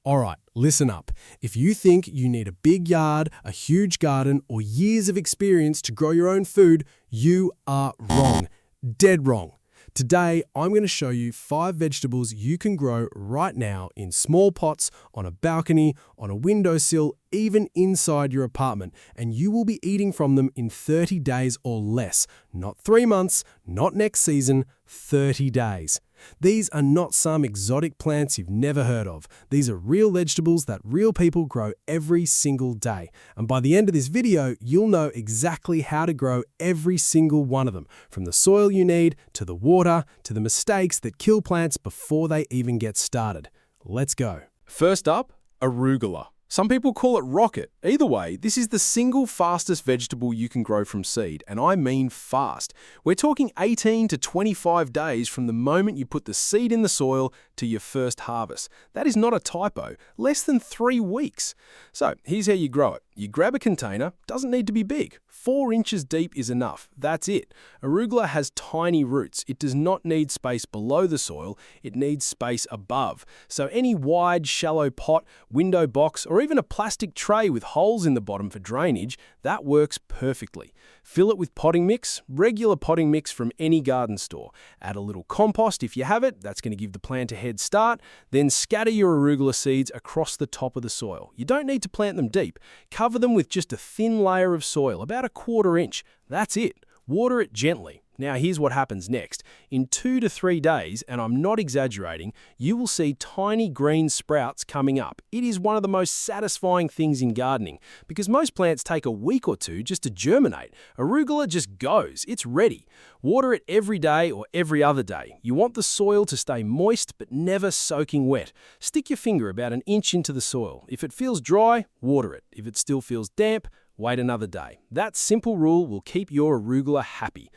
All right, listen up. If you think you need a big yard, a huge garden, or years of experience to grow your own food, you are wrong. Dead wrong. Today, I'm going to show you 5 vegetables you can grow right now in small pots, on a balcony, on a windowsill, even inside your apartment, and you will be eating from them in 30 days or less. Not 3 months, not next season, 30 days. These are not some exotic plants you've never heard of. These are real vegetables that real people grow every single day. And by the end of this video, you'll know exactly how to grow every single one of them, from the soil you need, to the water, to the mistakes that kill plants before they even get started. Let's go. First up, arugula. Some people call it rocket. Either way, this is the single fastest vegetable you can grow from seed, and I mean fast. We're talking 18 to 25 days from the moment you put the seed in the soil to your first harvest. That is not a typo, less than 3 weeks. So here's how you grow it. You grab a container, doesn't need to be big. 4 inches deep is enough, that's it. Arugula has tiny roots. It does not need space below the soil, it needs space above. So any wide, shallow pot, window box, or even a plastic tray with holes in the bottom for drainage, that works perfectly. Fill it with potting mix, regular potting mix from any garden store. Add a little compost if you have it, that's going to give the plant a head start. Then scatter your arugula seeds across the top of the soil. You don't need to plant them deep. Cover them with just a thin layer of soil, about 1/4 inch. That's it. Water it gently. Now here's what happens next. In 2 to 3 days, and I'm not exaggerating, you will see tiny green sprouts coming up. It is one of the most satisfying things in gardening, because most plants take a week or 2 just to germinate. Arugula just goes. It's ready. Water it every day or every other day. You want the soil to stay moist but never soaking wet. Stick your finger about 1 inch into the soil. If it feels dry, water it. If it still feels damp, wait another day. That simple rule will keep your arugula happy.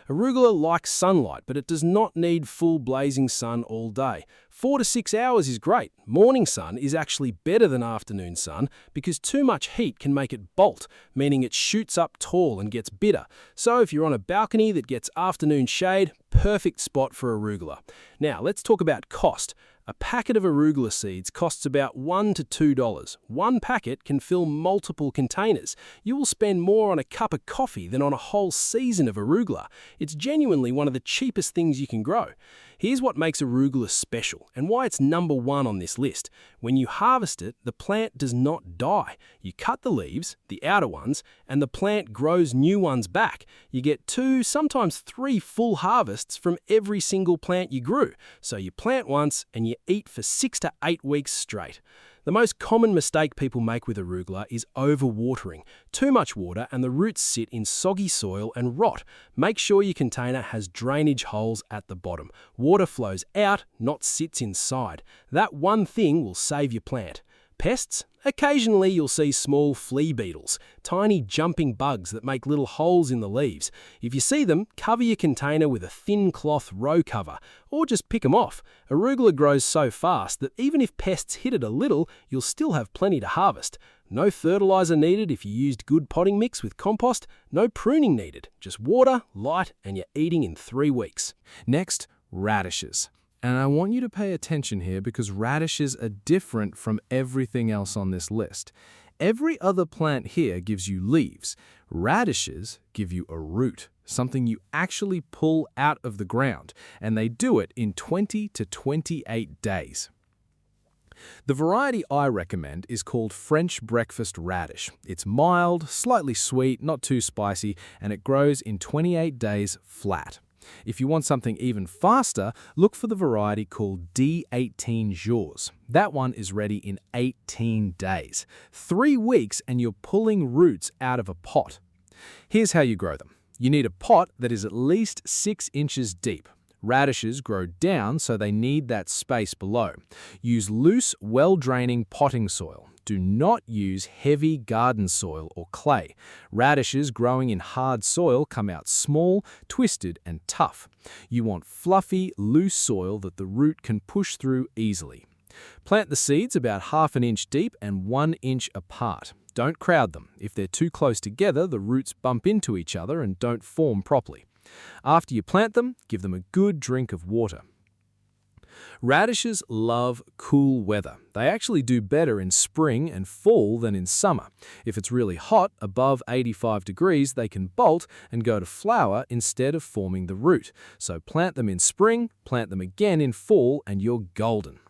Arugula likes sunlight, but it does not need full blazing sun all day. 4 to 6 hours is great. Morning sun is actually better than afternoon sun because too much heat can make it bolt, meaning it shoots up tall and gets bitter. So if you're on a balcony that gets afternoon shade, perfect spot for arugula. Now let's talk about cost. A packet of arugula seeds costs about $1 to $2. One packet can fill multiple containers. You will spend more on a cup of coffee than on a whole season of arugula. It's genuinely one of the cheapest things you can grow. Here's what makes arugula special and why it's #1 on this list. When you harvest it, the plant does not die. You cut the leaves, the outer ones, and the plant grows new ones back. You get 2, sometimes 3 full harvests from every single plant you grew. So you plant once and you eat for 6 to 8 weeks straight. The most common mistake people make with arugula is overwatering. Too much water and the roots sit in soggy soil and rot. Make sure your container has drainage holes at the bottom. Water flows out, not sits inside. That one thing will save your plant. Pests? Occasionally you'll see small flea beetles, tiny jumping bugs that make little holes in the leaves. If you see them, cover your container with a thin cloth row cover, or just pick them off. Arugula grows so fast that even if pests hit it a little, you'll still have plenty to harvest. No fertilizer needed if you used good potting mix with compost, no pruning needed, just water, light, and you're eating in 3 weeks. Next, radishes. And I want you to pay attention here because radishes are different from everything else on this list. Every other plant here gives you leaves. Radishes give you a root, something you actually pull out of the ground, and they do it in 20 to 28 days. The variety I recommend is called French breakfast radish. It's mild, slightly sweet, not too spicy, and it grows in 28 days flat. If you want something even faster, look for the variety called D18 Jours. That one is ready in 18 days. 3 weeks and you're pulling roots out of a pot. Here's how you grow them. You need a pot that is at least 6 inches deep. Radishes grow down, so they need that space below. Use loose, well-draining potting soil. Do not use heavy garden soil or clay. Radishes growing in hard soil come out small, twisted, and tough. You want fluffy, loose soil that the root can push through easily. Plant the seeds about 1/2 inch deep and 1 inch apart. Don't crowd them. If they're too close together, the roots bump into each other and don't form properly. After you plant them, give them a good drink of water. Radishes love cool weather. They actually do better in spring and fall than in summer. If it's really hot, above 85 degrees, they can bolt and go to flower instead of forming the root. So plant them in spring, plant them again in fall, and you're golden.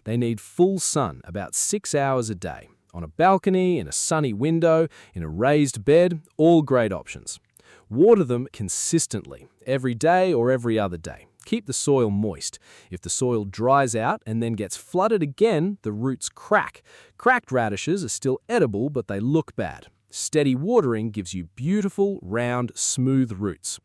They need full sun, about 6 hours a day. On a balcony, in a sunny window, in a raised bed, all great options. Water them consistently, every day or every other day. Keep the soil moist. If the soil dries out and then gets flooded again, the roots crack. Cracked radishes are still edible, but they look bad. Steady watering gives you beautiful, round, smooth roots.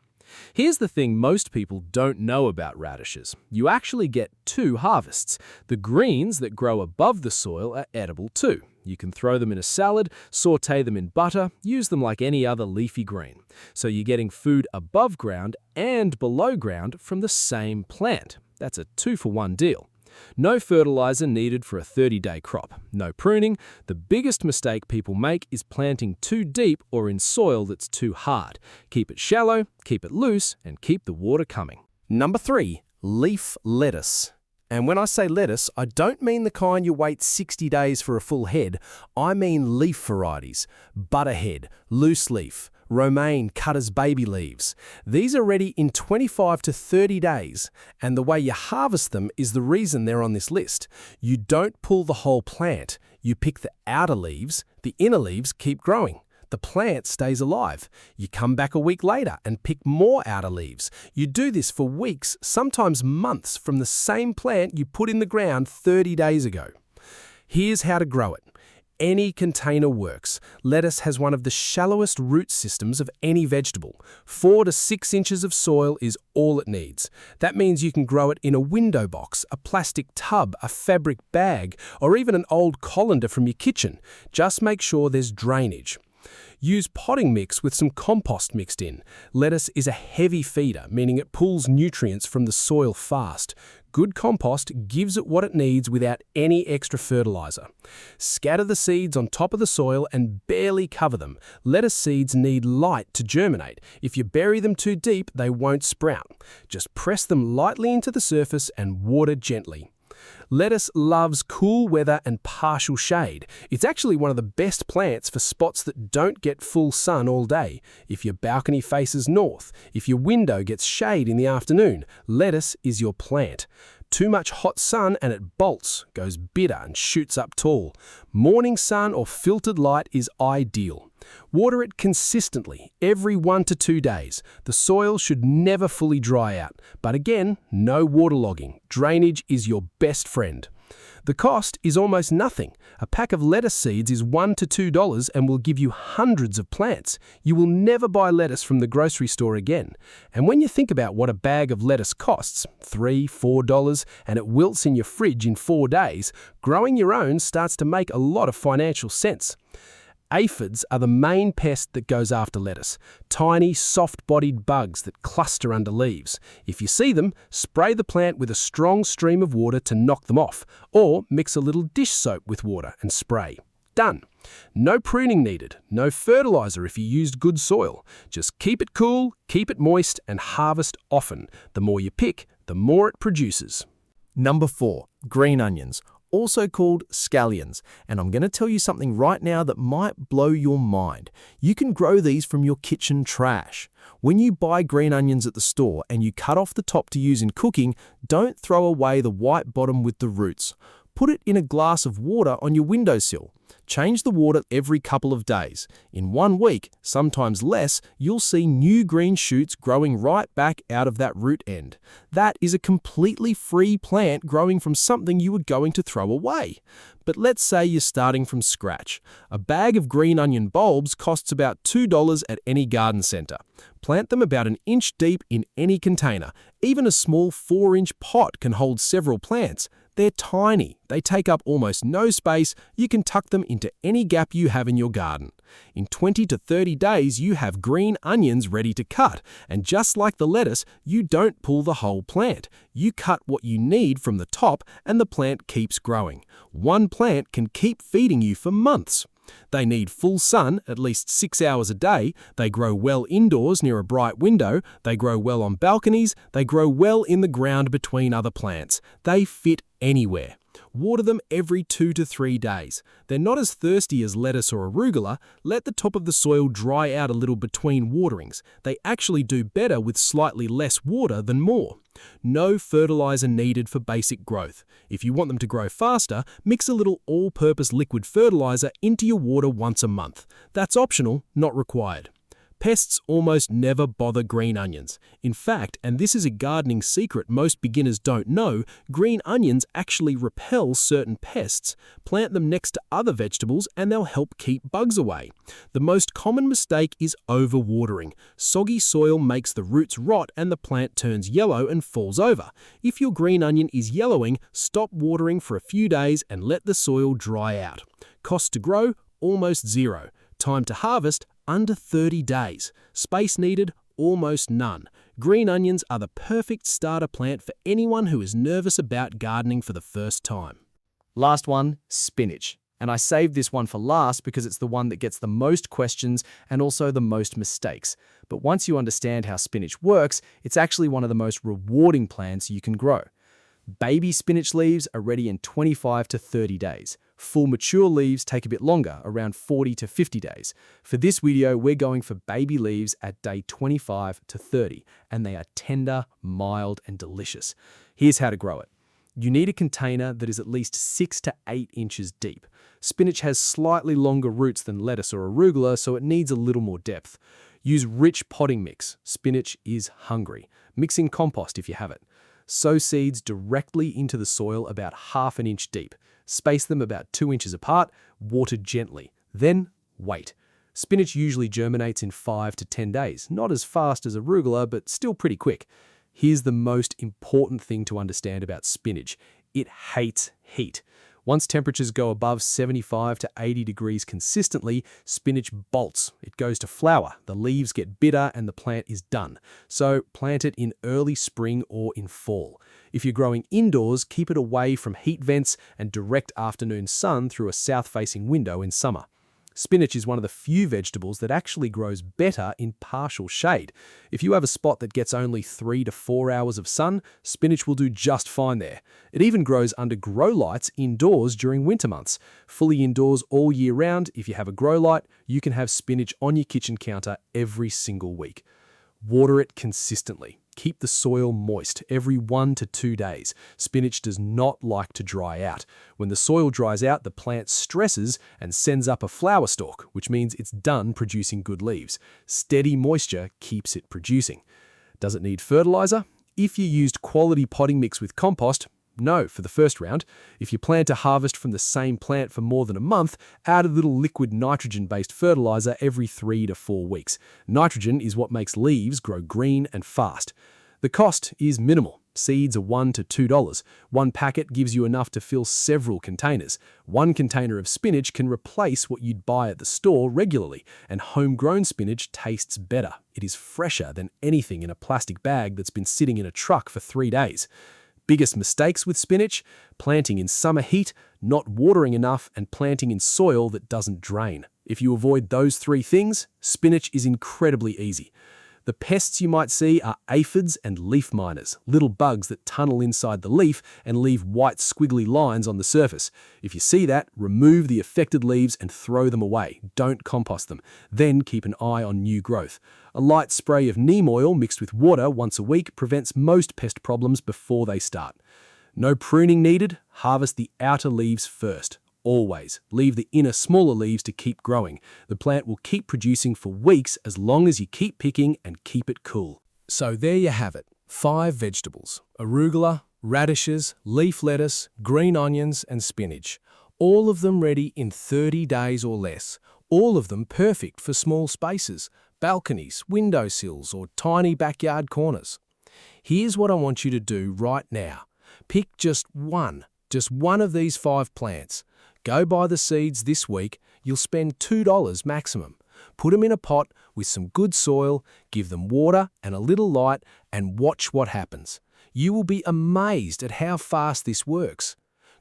Here's the thing most people don't know about radishes. You actually get 2 harvests. The greens that grow above the soil are edible too. You can throw them in a salad, sauté them in butter, use them like any other leafy green. So you're getting food above ground and below ground from the same plant. That's a 2-for-1 deal. No fertilizer needed for a 30-day crop. No pruning. The biggest mistake people make is planting too deep or in soil that's too hard. Keep it shallow, keep it loose, and keep the water coming. Number 3, leaf lettuce. And when I say lettuce, I don't mean the kind you wait 60 days for a full head. I mean leaf varieties. Butterhead, loose leaf, romaine cut as baby leaves. These are ready in 25 to 30 days, and the way you harvest them is the reason they're on this list. You don't pull the whole plant. You pick the outer leaves, the inner leaves keep growing. The plant stays alive. You come back a week later and pick more outer leaves. You do this for weeks, sometimes months, from the same plant you put in the ground 30 days ago. Here's how to grow it. Any container works. Lettuce has one of the shallowest root systems of any vegetable. 4 to 6 inches of soil is all it needs. That means you can grow it in a window box, a plastic tub, a fabric bag, or even an old colander from your kitchen. Just make sure there's drainage. Use potting mix with some compost mixed in. Lettuce is a heavy feeder, meaning it pulls nutrients from the soil fast. Good compost gives it what it needs without any extra fertilizer. Scatter the seeds on top of the soil and barely cover them. Lettuce seeds need light to germinate. If you bury them too deep, they won't sprout. Just press them lightly into the surface and water gently. Lettuce loves cool weather and partial shade. It's actually one of the best plants for spots that don't get full sun all day. If your balcony faces north, if your window gets shade in the afternoon, lettuce is your plant. Too much hot sun and it bolts, goes bitter and shoots up tall. Morning sun or filtered light is ideal. Water it consistently, every 1 to 2 days. The soil should never fully dry out. But again, no waterlogging. Drainage is your best friend. The cost is almost nothing. A pack of lettuce seeds is $1 to $2 and will give you hundreds of plants. You will never buy lettuce from the grocery store again. And when you think about what a bag of lettuce costs, $3, $4, and it wilts in your fridge in 4 days, growing your own starts to make a lot of financial sense. Aphids are the main pest that goes after lettuce. Tiny, soft-bodied bugs that cluster under leaves. If you see them, spray the plant with a strong stream of water to knock them off, or mix a little dish soap with water and spray. Done. No pruning needed, no fertilizer if you used good soil. Just keep it cool, keep it moist, and harvest often. The more you pick, the more it produces. Number 4, green onions, also called scallions, and I'm going to tell you something right now that might blow your mind. You can grow these from your kitchen trash. When you buy green onions at the store and you cut off the top to use in cooking, don't throw away the white bottom with the roots. Put it in a glass of water on your windowsill. Change the water every couple of days. In 1 week, sometimes less, you'll see new green shoots growing right back out of that root end. That is a completely free plant growing from something you were going to throw away. But let's say you're starting from scratch. A bag of green onion bulbs costs about $2 at any garden center. Plant them about 1 inch deep in any container. Even a small 4-inch pot can hold several plants. They're tiny. They take up almost no space. You can tuck them into any gap you have in your garden. In 20 to 30 days, you have green onions ready to cut. And just like the lettuce, you don't pull the whole plant. You cut what you need from the top and the plant keeps growing. One plant can keep feeding you for months. They need full sun, at least 6 hours a day, they grow well indoors near a bright window, they grow well on balconies, they grow well in the ground between other plants. They fit anywhere. Water them every 2 to 3 days. They're not as thirsty as lettuce or arugula. Let the top of the soil dry out a little between waterings. They actually do better with slightly less water than more. No fertilizer needed for basic growth. If you want them to grow faster, mix a little all-purpose liquid fertilizer into your water once a month. That's optional, not required. Pests almost never bother green onions. In fact, and this is a gardening secret most beginners don't know, green onions actually repel certain pests. Plant them next to other vegetables and they'll help keep bugs away. The most common mistake is overwatering. Soggy soil makes the roots rot and the plant turns yellow and falls over. If your green onion is yellowing, stop watering for a few days and let the soil dry out. Cost to grow, almost zero. Time to harvest, under 30 days. Space needed, almost none. Green onions are the perfect starter plant for anyone who is nervous about gardening for the first time. Last one, spinach. And I saved this one for last because it's the one that gets the most questions and also the most mistakes. But once you understand how spinach works, it's actually one of the most rewarding plants you can grow. Baby spinach leaves are ready in 25 to 30 days. Full mature leaves take a bit longer, around 40 to 50 days. For this video, we're going for baby leaves at day 25 to 30, and they are tender, mild, and delicious. Here's how to grow it. You need a container that is at least 6 to 8 inches deep. Spinach has slightly longer roots than lettuce or arugula, so it needs a little more depth. Use rich potting mix. Spinach is hungry. Mix in compost if you have it. Sow seeds directly into the soil about ½ an inch deep. Space them about 2 inches apart, water gently. Then wait. Spinach usually germinates in 5 to 10 days. Not as fast as arugula, but still pretty quick. Here's the most important thing to understand about spinach. It hates heat. Once temperatures go above 75 to 80 degrees consistently, spinach bolts. It goes to flower, the leaves get bitter, and the plant is done. So plant it in early spring or in fall. If you're growing indoors, keep it away from heat vents and direct afternoon sun through a south-facing window in summer. Spinach is one of the few vegetables that actually grows better in partial shade. If you have a spot that gets only 3 to 4 hours of sun, spinach will do just fine there. It even grows under grow lights indoors during winter months. Fully indoors all year round, if you have a grow light, you can have spinach on your kitchen counter every single week. Water it consistently. Keep the soil moist every 1 to 2 days. Spinach does not like to dry out. When the soil dries out, the plant stresses and sends up a flower stalk, which means it's done producing good leaves. Steady moisture keeps it producing. Does it need fertilizer? If you used quality potting mix with compost, no for the first round. If you plan to harvest from the same plant for more than a month, add a little liquid nitrogen-based fertilizer every 3 to 4 weeks. Nitrogen is what makes leaves grow green and fast. The cost is minimal. Seeds are $1 to $2. One packet gives you enough to fill several containers. One container of spinach can replace what you'd buy at the store regularly, and homegrown spinach tastes better. It is fresher than anything in a plastic bag that's been sitting in a truck for 3 days. Biggest mistakes with spinach? Planting in summer heat, not watering enough, and planting in soil that doesn't drain. If you avoid those 3 things, spinach is incredibly easy. The pests you might see are aphids and leaf miners, little bugs that tunnel inside the leaf and leave white squiggly lines on the surface. If you see that, remove the affected leaves and throw them away. Don't compost them. Then keep an eye on new growth. A light spray of neem oil mixed with water once a week prevents most pest problems before they start. No pruning needed. Harvest the outer leaves first. Always. Leave the inner smaller leaves to keep growing. The plant will keep producing for weeks as long as you keep picking and keep it cool. So there you have it. 5 vegetables: arugula, radishes, leaf lettuce, green onions, and spinach. All of them ready in 30 days or less. All of them perfect for small spaces, balconies, windowsills, or tiny backyard corners. Here's what I want you to do right now. Pick just one of these 5 plants. Go buy the seeds this week. You'll spend $2 maximum. Put them in a pot with some good soil, give them water and a little light, and watch what happens. You will be amazed at how fast this works.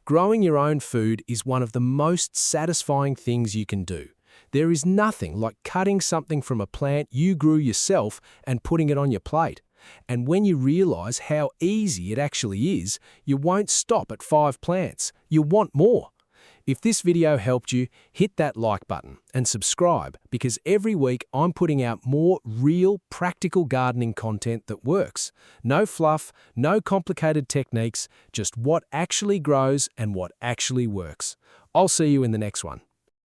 Growing your own food is one of the most satisfying things you can do. There is nothing like cutting something from a plant you grew yourself and putting it on your plate. And when you realize how easy it actually is, you won't stop at 5 plants. You want more. If this video helped you, hit that like button and subscribe, because every week I'm putting out more real, practical gardening content that works. No fluff, no complicated techniques, just what actually grows and what actually works. I'll see you in the next one.